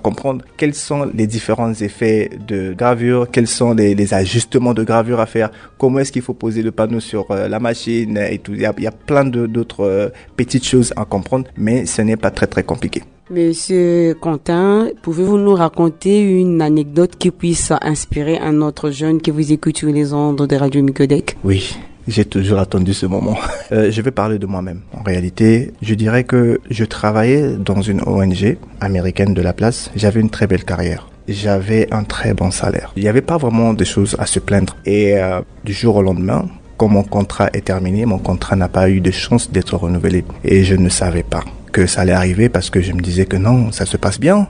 comprendre quels sont les différents effets de gravure, quels sont les ajustements de gravure à faire, comment est-ce qu'il faut poser le panneau sur la machine et tout. Il y a plein d'autres petites choses à comprendre, mais ce n'est pas très très compliqué. Monsieur Quentin, pouvez-vous nous raconter une anecdote qui puisse inspirer un autre jeune qui vous écoute sur les ondes de Radio Micodec? Oui. J'ai toujours attendu ce moment. Je vais parler de moi-même. En réalité, je dirais que je travaillais dans une ONG américaine de la place. J'avais une très belle carrière. J'avais un très bon salaire. Il n'y avait pas vraiment de choses à se plaindre. Et du jour au lendemain, quand mon contrat est terminé, mon contrat n'a pas eu de chance d'être renouvelé. Et je ne savais pas que ça allait arriver parce que je me disais que non, ça se passe bien.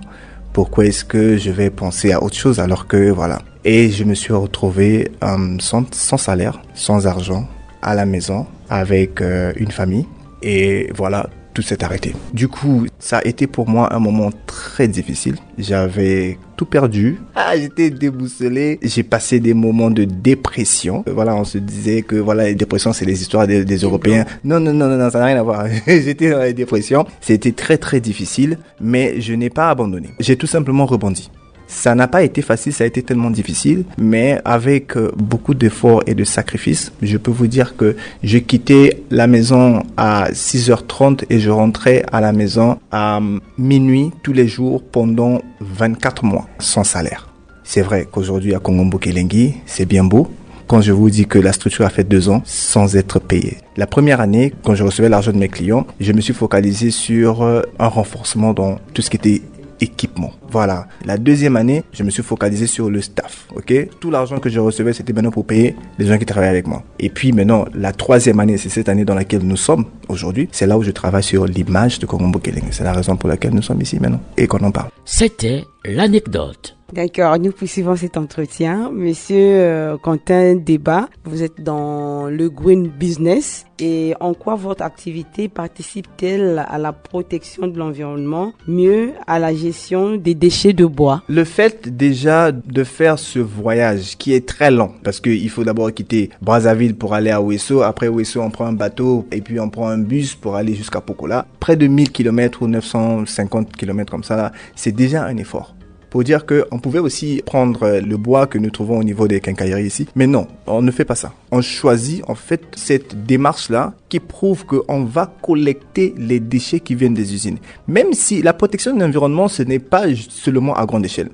Pourquoi est-ce que je vais penser à autre chose alors que voilà. Et je me suis retrouvé sans salaire, sans argent, à la maison, avec une famille. Et voilà, tout s'est arrêté. Du coup, ça a été pour moi un moment très difficile. J'avais tout perdu. J'étais déboussolé. J'ai passé des moments de dépression. Voilà, on se disait que voilà, les dépressions, c'est les histoires des Européens. Non, ça n'a rien à voir. J'étais dans la dépression. C'était très, très difficile, mais je n'ai pas abandonné. J'ai tout simplement rebondi. Ça n'a pas été facile, ça a été tellement difficile, mais avec beaucoup d'efforts et de sacrifices, je peux vous dire que je quittais la maison à 6h30 et je rentrais à la maison à minuit tous les jours pendant 24 mois sans salaire. C'est vrai qu'aujourd'hui à Kongombo Kelengui, c'est bien beau. Quand je vous dis que la structure a fait 2 ans sans être payée. La première année, quand je recevais l'argent de mes clients, je me suis focalisé sur un renforcement dans tout ce qui était équipement. Voilà. La deuxième année, je me suis focalisé sur le staff. Ok. Tout l'argent que je recevais, c'était maintenant pour payer les gens qui travaillaient avec moi. Et puis maintenant, la troisième année, c'est cette année dans laquelle nous sommes aujourd'hui. C'est là où je travaille sur l'image de Kongombo Kelengui. C'est la raison pour laquelle nous sommes ici maintenant et qu'on en parle. C'était l'anecdote. D'accord, nous poursuivons cet entretien. Monsieur Quentin Deba, vous êtes dans le green business et en quoi votre activité participe-t-elle à la protection de l'environnement, mieux à la gestion des déchets de bois? Le fait déjà de faire ce voyage qui est très long, parce qu'il faut d'abord quitter Brazzaville pour aller à Ouesso, après Ouesso on prend un bateau et puis on prend un bus pour aller jusqu'à Pokola, près de 1000 km ou 950 km comme ça, là, c'est déjà un effort. Pour dire qu'on pouvait aussi prendre le bois que nous trouvons au niveau des quincailleries ici. Mais non, on ne fait pas ça. On choisit en fait cette démarche-là qui prouve qu'on va collecter les déchets qui viennent des usines. Même si la protection de l'environnement, ce n'est pas seulement à grande échelle.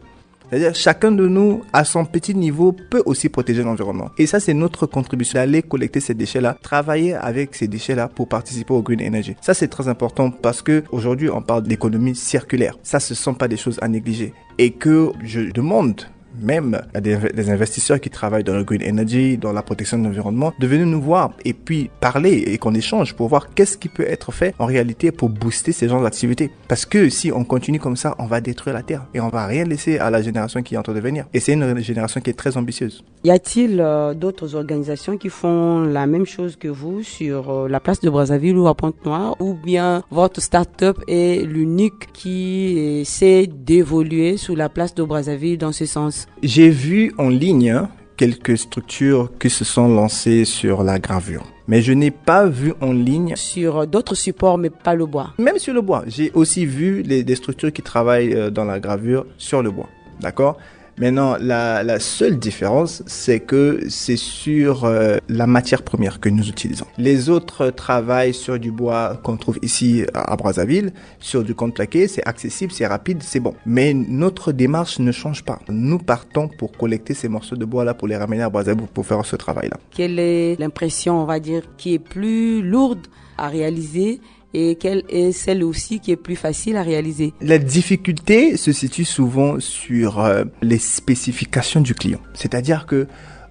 C'est-à-dire chacun de nous, à son petit niveau, peut aussi protéger l'environnement. Et ça, c'est notre contribution, d'aller collecter ces déchets-là, travailler avec ces déchets-là pour participer au Green Energy. Ça, c'est très important parce que aujourd'hui, on parle d'économie circulaire. Ça, ce ne sont pas des choses à négliger. Et que je demande même à des investisseurs qui travaillent dans le Green Energy, dans la protection de l'environnement, de venir nous voir et puis parler et qu'on échange pour voir qu'est-ce qui peut être fait en réalité pour booster ces genres d'activités. Parce que si on continue comme ça, on va détruire la Terre et on va rien laisser à la génération qui est en train de venir. Et c'est une génération qui est très ambitieuse. Y a-t-il d'autres organisations qui font la même chose que vous sur la place de Brazzaville ou à Pointe-Noire, ou bien votre start-up est l'unique qui essaie d'évoluer sur la place de Brazzaville dans ce sens? J'ai vu en ligne quelques structures qui se sont lancées sur la gravure. Mais je n'ai pas vu en ligne sur d'autres supports, mais pas le bois. Même sur le bois. J'ai aussi vu des structures qui travaillent dans la gravure sur le bois. D'accord ? Maintenant, la seule différence, c'est que c'est sur la matière première que nous utilisons. Les autres travaillent sur du bois qu'on trouve ici à Brazzaville, sur du contreplaqué, c'est accessible, c'est rapide, c'est bon. Mais notre démarche ne change pas. Nous partons pour collecter ces morceaux de bois-là, pour les ramener à Brazzaville pour faire ce travail-là. Quelle est l'impression, on va dire, qui est plus lourde à réaliser ? Et quelle est celle aussi qui est plus facile à réaliser? La difficulté se situe souvent sur les spécifications du client. C'est-à-dire que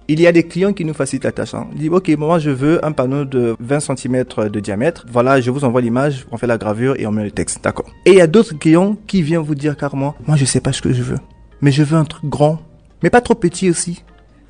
il y a des clients qui nous facilitent la tâche. Ils disent, ok, moi je veux un panneau de 20 cm de diamètre. Voilà, je vous envoie l'image, on fait la gravure et on met le texte. D'accord. Et il y a d'autres clients qui viennent vous dire carrément, moi je sais pas ce que je veux, mais je veux un truc grand, mais pas trop petit aussi.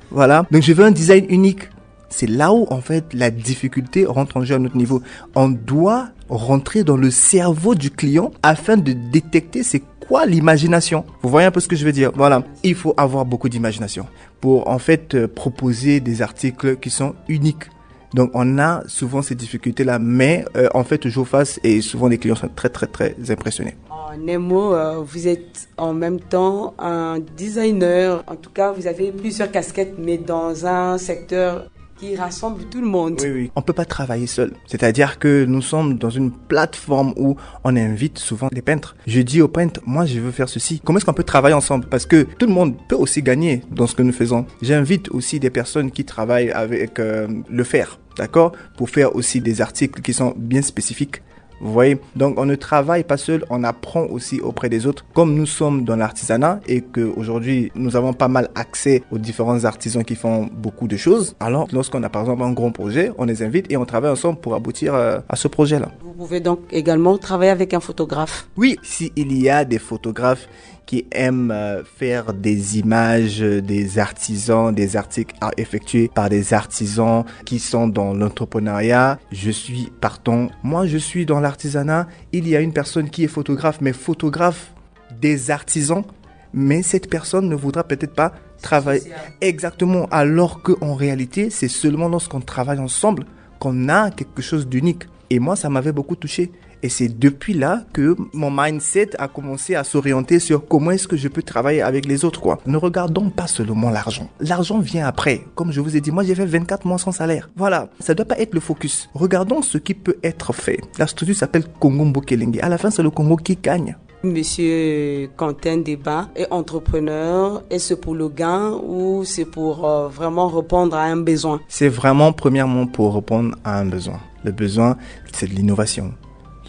Voilà. Donc je veux un design unique. C'est là où, en fait, la difficulté rentre en jeu à notre niveau. On doit rentrer dans le cerveau du client afin de détecter c'est quoi l'imagination. Vous voyez un peu ce que je veux dire? Voilà. Il faut avoir beaucoup d'imagination pour, en fait, proposer des articles qui sont uniques. Donc, on a souvent ces difficultés-là, mais on fait toujours face et souvent les clients sont très, très, très impressionnés. En un mot, vous êtes en même temps un designer. En tout cas, vous avez plusieurs casquettes, mais dans un secteur qui rassemble tout le monde. Oui. On peut pas travailler seul. C'est-à-dire que nous sommes dans une plateforme où on invite souvent les peintres. Je dis aux peintres, moi je veux faire ceci. Comment est-ce qu'on peut travailler ensemble? Parce que tout le monde peut aussi gagner dans ce que nous faisons. J'invite aussi des personnes qui travaillent avec le fer, d'accord? Pour faire aussi des articles qui sont bien spécifiques. Vous voyez, donc on ne travaille pas seul, on apprend aussi auprès des autres. Comme nous sommes dans l'artisanat et qu'aujourd'hui nous avons pas mal accès aux différents artisans qui font beaucoup de choses, alors lorsqu'on a par exemple un grand projet, on les invite et on travaille ensemble pour aboutir à ce projet-là. Vous pouvez donc également travailler avec un photographe. Oui, s'il y a des photographes qui aiment faire des images des artisans, des articles effectués par des artisans qui sont dans l'entrepreneuriat, je suis partant. Moi, je suis dans l'artisanat. Il y a une personne qui est photographe, mais photographe des artisans. Mais cette personne ne voudra peut-être pas travailler exactement, alors qu'en réalité, c'est seulement lorsqu'on travaille ensemble qu'on a quelque chose d'unique. Et moi, ça m'avait beaucoup touché. Et c'est depuis là que mon mindset a commencé à s'orienter sur comment est-ce que je peux travailler avec les autres, quoi. Ne regardons pas seulement l'argent. L'argent vient après. Comme je vous ai dit, moi j'ai fait 24 mois sans salaire. Voilà, ça doit pas être le focus. Regardons ce qui peut être fait. La structure s'appelle Congo Mbokelenge. À la fin, c'est le Congo qui gagne. Monsieur Quentin Deba est entrepreneur. Est-ce pour le gain ou c'est pour vraiment répondre à un besoin? C'est vraiment premièrement pour répondre à un besoin. Le besoin, c'est de l'innovation.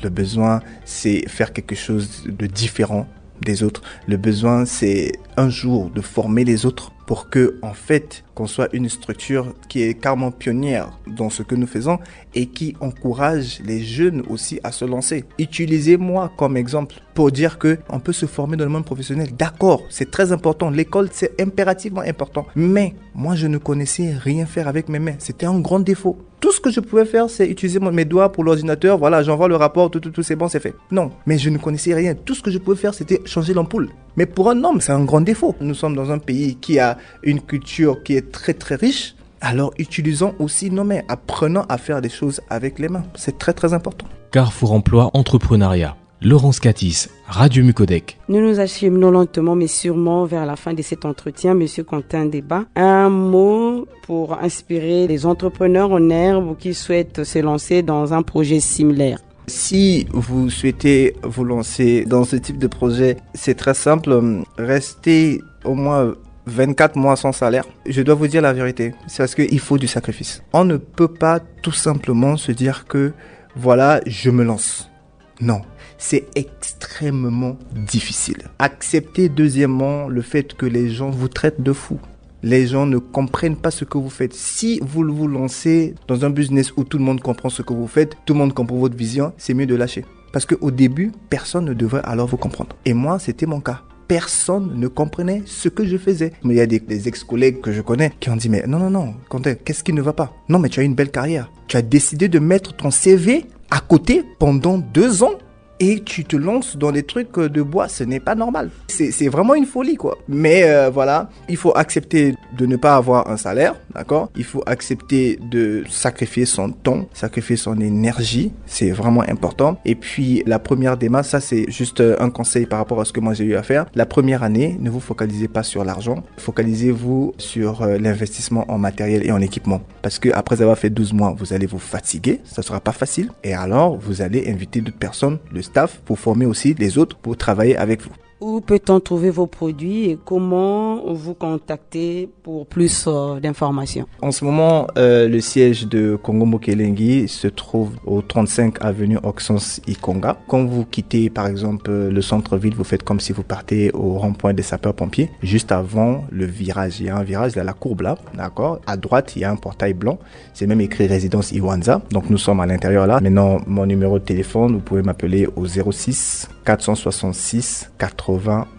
Le besoin, c'est faire quelque chose de différent des autres. Le besoin, c'est un jour de former les autres pour que, en fait, qu'on soit une structure qui est carrément pionnière dans ce que nous faisons et qui encourage les jeunes aussi à se lancer. Utilisez-moi comme exemple pour dire que on peut se former dans le monde professionnel. D'accord, c'est très important. L'école, c'est impérativement important. Mais moi, je ne connaissais rien faire avec mes mains. C'était un grand défaut. Tout ce que je pouvais faire, c'est utiliser mes doigts pour l'ordinateur. Voilà, j'envoie le rapport, tout, c'est bon, c'est fait. Non, mais je ne connaissais rien. Tout ce que je pouvais faire, c'était changer l'ampoule. Mais pour un homme, c'est un grand défaut. Nous sommes dans un pays qui a une culture qui est très, très riche. Alors, utilisons aussi nos mains. Apprenons à faire des choses avec les mains. C'est très, très important. Carrefour Emploi Entrepreneuriat. Laurence Katis, Radio Mucodec. Nous nous acheminons lentement mais sûrement vers la fin de cet entretien, Monsieur Quentin Deba. Un mot pour inspirer les entrepreneurs en herbe qui souhaitent se lancer dans un projet similaire. Si vous souhaitez vous lancer dans ce type de projet, c'est très simple. Restez au moins 24 mois sans salaire. Je dois vous dire la vérité. C'est parce qu'il faut du sacrifice. On ne peut pas tout simplement se dire que voilà, je me lance. Non. C'est extrêmement difficile. Acceptez deuxièmement le fait que les gens vous traitent de fou. Les gens ne comprennent pas ce que vous faites. Si vous vous lancez dans un business où tout le monde comprend ce que vous faites, tout le monde comprend votre vision, c'est mieux de lâcher. Parce qu'au début, personne ne devrait alors vous comprendre. Et moi, c'était mon cas. Personne ne comprenait ce que je faisais. Mais il y a des ex-collègues que je connais qui ont dit, mais non, Quentin, qu'est-ce qui ne va pas? Non, mais tu as une belle carrière. Tu as décidé de mettre ton CV à côté pendant 2 ans. Et tu te lances dans des trucs de bois, ce n'est pas normal. C'est vraiment une folie, quoi. Mais voilà, il faut accepter de ne pas avoir un salaire, d'accord? Il faut accepter de sacrifier son temps, sacrifier son énergie, c'est vraiment important. Et puis la première démarche, ça c'est juste un conseil par rapport à ce que moi j'ai eu à faire. La première année, ne vous focalisez pas sur l'argent, focalisez-vous sur l'investissement en matériel et en équipement. Parce que après avoir fait 12 mois, vous allez vous fatiguer, ça sera pas facile. Et alors, vous allez inviter d'autres personnes, le staff, pour former aussi les autres pour travailler avec vous. Où peut-on trouver vos produits et comment vous contacter pour plus d'informations? En ce moment, le siège de Congo Mbokelenge se trouve au 35 avenue Oxens Ikonga. Quand vous quittez par exemple le centre-ville, vous faites comme si vous partez au rond-point des sapeurs-pompiers. Juste avant le virage, il y a un virage, il y a la courbe là, d'accord? À droite, il y a un portail blanc. C'est même écrit résidence Iwanza. Donc nous sommes à l'intérieur là. Maintenant, mon numéro de téléphone, vous pouvez m'appeler au 06 466 80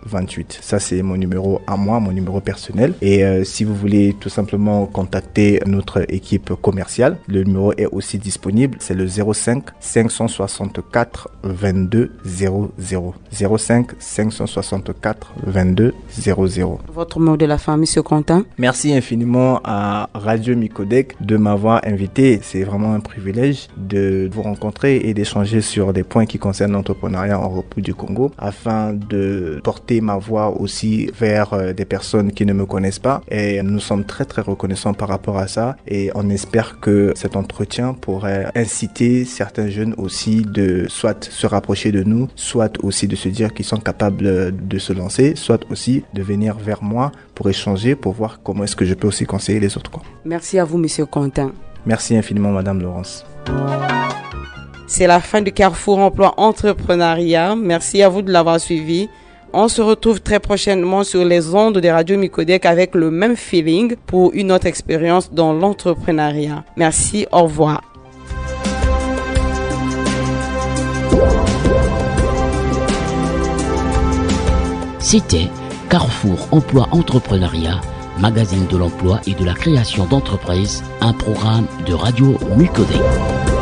28. Ça, c'est mon numéro à moi, mon numéro personnel. Et si vous voulez tout simplement contacter notre équipe commerciale, le numéro est aussi disponible. C'est le 05 564 22 00. 05 564 22 00. Votre mot de la fin, Monsieur Quentin? Merci infiniment à Radio Mucodec de m'avoir invité. C'est vraiment un privilège de vous rencontrer et d'échanger sur des points qui concernent l'entrepreneuriat en reprise. République du Congo afin de porter ma voix aussi vers des personnes qui ne me connaissent pas. Et nous sommes très très reconnaissants par rapport à ça et on espère que cet entretien pourrait inciter certains jeunes aussi de soit se rapprocher de nous, soit aussi de se dire qu'ils sont capables de se lancer, soit aussi de venir vers moi pour échanger, pour voir comment est-ce que je peux aussi conseiller les autres, quoi. Merci à vous, Monsieur Quentin. Merci infiniment, Madame Laurence. C'est la fin du Carrefour Emploi Entrepreneuriat. Merci à vous de l'avoir suivi. On se retrouve très prochainement sur les ondes de Radio Micodec avec le même feeling pour une autre expérience dans l'entrepreneuriat. Merci, au revoir. C'était Carrefour Emploi Entrepreneuriat, magazine de l'emploi et de la création d'entreprises, un programme de Radio Micodec.